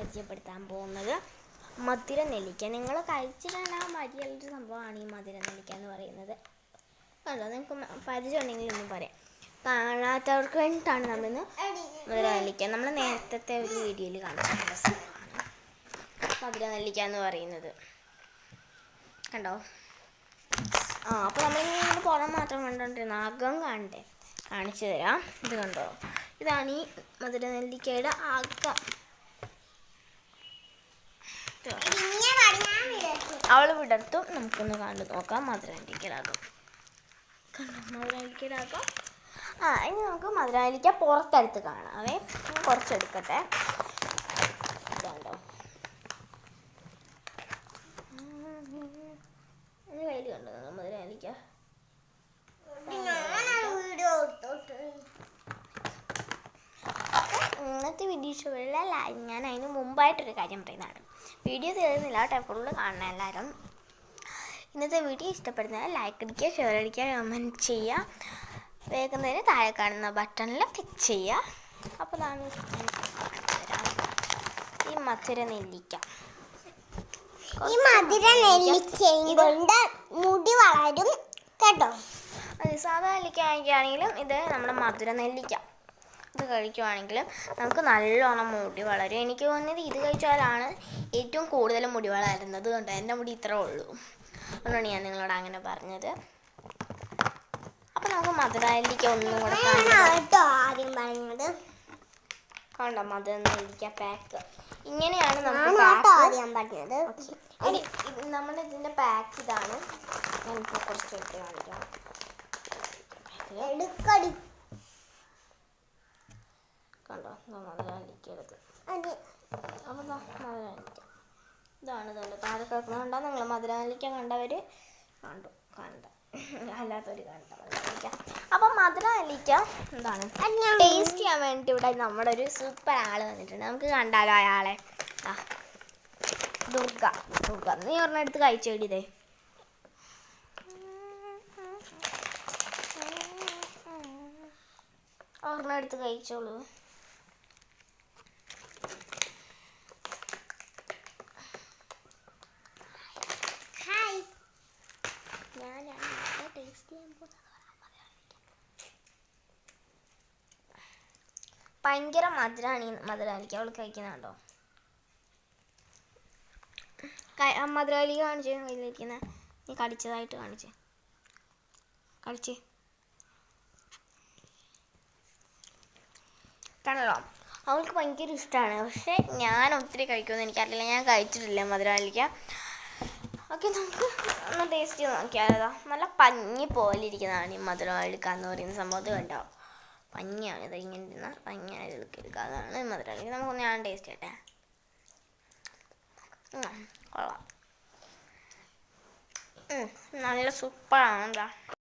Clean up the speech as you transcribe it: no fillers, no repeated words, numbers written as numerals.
പരിചയപ്പെടുത്താൻ പോകുന്നത് മധുര നെല്ലിക്ക. നിങ്ങൾ കഴിച്ചിട്ടാണ് മതിയുള്ളൊരു സംഭവമാണ് ഈ മധുര നെല്ലിക്ക എന്ന് പറയുന്നത്. അല്ലോ നിങ്ങൾക്ക് പരിചയം ഉണ്ടെങ്കിൽ ഒന്നും പറയാം. കാണാത്തവർക്ക് വേണ്ടിയിട്ടാണ് നമ്മളിന്ന് മധുര നെല്ലിക്ക നമ്മൾ നേരത്തെ ഒരു വീഡിയോയിൽ കാണിച്ചിട്ടുള്ള സംഭവമാണ് മധുര നെല്ലിക്ക എന്ന് പറയുന്നത്. കണ്ടോ? അപ്പോൾ നമ്മളിങ്ങനെ പുറം മാത്രം കണ്ടുകൊണ്ടിരുന്ന അകം കാണണ്ടേ, കാണിച്ചു തരാം. ഇത് കണ്ടോ? ഇതാണ് ഈ മധുര നെല്ലിക്കയുടെ അകം. അവൾ വിടർത്തും. നമുക്കൊന്ന് കണ്ടു നോക്കാം മധുര നെല്ലിക്കയുടെ അകം. കണ്ടോ മധുര നെല്ലിക്കയുടെ അകം? ഇനി നമുക്ക് മധുര നെല്ലിക്ക പുറത്തെടുത്ത് കാണാവേ. കുറച്ചെടുക്കട്ടെ. ഇതുണ്ടോ? കയ്യിൽ കണ്ടോ മധുര നെല്ലിക്ക? ഇന്നത്തെ വീഡിയോ ഇഷ്ടപ്പെടില്ല. ഞാൻ അതിന് മുമ്പായിട്ടൊരു കാര്യം പറയുന്നതാണ്. വീഡിയോ തീർന്നില്ല കേട്ടോ, ഫുള്ള് കാണണം എല്ലാവരും. ഇന്നത്തെ വീഡിയോ ഇഷ്ടപ്പെടുന്നതിന് ലൈക്ക് അടിക്കുക, ഷെയർ അടിക്കുക, കമൻറ്റ് ചെയ്യുക. വേഗം തന്നെ താഴെ കാണുന്ന ബട്ടണിൽ ക്ലിക്ക് ചെയ്യുക. അപ്പോൾ ഞാൻ ഈ മധുര നെല്ലിക്ക കൊണ്ട് മുടി വളരും കേട്ടോ. അത് സാധാ നെല്ലിക്ക കഴിക്കുകയാണെങ്കിലും ഇത് നമ്മുടെ മധുര നെല്ലിക്ക ഇത് കഴിക്കുവാണെങ്കിലും നമുക്ക് നല്ലോണം മുടി വളരും. എനിക്ക് തോന്നുന്നത് ഇത് കഴിച്ചാലാണ് ഏറ്റവും കൂടുതൽ മുടി വളരുന്നത്. കൊണ്ട് എൻ്റെ മുടി ഇത്രേ ഉള്ളൂ. അതുകൊണ്ടാണ് ഞാൻ നിങ്ങളോട് അങ്ങനെ പറഞ്ഞത്. അപ്പം നമുക്ക് മധുര നെല്ലിക്ക ഒന്നും കൂടെ ആദ്യം പറഞ്ഞത് കണ്ടോ? മധുര നെല്ലിക്ക പാക്ക് ഇങ്ങനെയാണ് നമുക്ക് പറഞ്ഞത്. നമ്മുടെ ഇതിൻ്റെ പാക്ക് ഇതാണ്. ഞാനിപ്പോൾ കുറച്ച് എടുത്ത് കാണിക്കാം. കണ്ടോ? മധുര നെല്ലിക്ക എടുത്ത്. അപ്പോൾ മധുര നെല്ലിക്ക ഇതാണ്. ഇതുണ്ട് താഴെ കിടക്കുന്നുണ്ടോ? നിങ്ങൾ മധുര നെല്ലിക്ക കണ്ടവർ കണ്ട അല്ലാത്തവർ കണ്ട മധുര നെല്ലിക്ക. അപ്പം മധുര നെല്ലിക്ക എന്താണ് ടേസ്റ്റ് ചെയ്യാൻ വേണ്ടി ഇവിടെ നമ്മുടെ ഒരു സൂപ്പർ ആള് വന്നിട്ടുണ്ട്. നമുക്ക് കണ്ടാലോ അയാളെ? ദുർഗ. നീ ഒരെണ്ണം എടുത്ത് കഴിച്ചേടിയതേ. ഒരെണ്ണം എടുത്ത് കഴിച്ചോളൂ. ഭയങ്കര മധുരമാണ് ഈ മധുര നെല്ലിക്ക. അവൾ കഴിക്കുന്നുണ്ടോ? മധുര നെല്ലിക്ക കാണിച്ച് കയ്യിലിരിക്കുന്ന നീ കടിച്ചതായിട്ട് കാണിച്ച് കണ്ടല്ലോ? അവൾക്ക് ഭയങ്കര ഇഷ്ടമാണ്. പക്ഷെ ഞാൻ ഒത്തിരി കഴിക്കുമെന്ന് എനിക്കറിയില്ല. ഞാൻ കഴിച്ചിട്ടില്ല മധുര നെല്ലിക്ക. ഓക്കെ, നമുക്ക് ഒന്ന് ടേസ്റ്റ് ചെയ്ത് നോക്കിയാലോ? നല്ല പഞ്ഞി പോലെ ഇരിക്കുന്നതാണ് ഈ മധുര നെല്ലിക്ക എന്ന് പറയുന്ന സംഭവം. കണ്ടോ? പഞ്ഞിയാണ് ഇത്. ഇങ്ങനെ ഇരുന്ന പഞ്ഞിയാണ് എടുക്കുക. അതാണ് മധുര നെല്ലിക്ക. നമുക്കൊന്ന് ഞാൻ ടേസ്റ്റ് ചെയ്യട്ടെ. കൊള്ളാം. നല്ല സൂപ്പറാണ്. എന്താ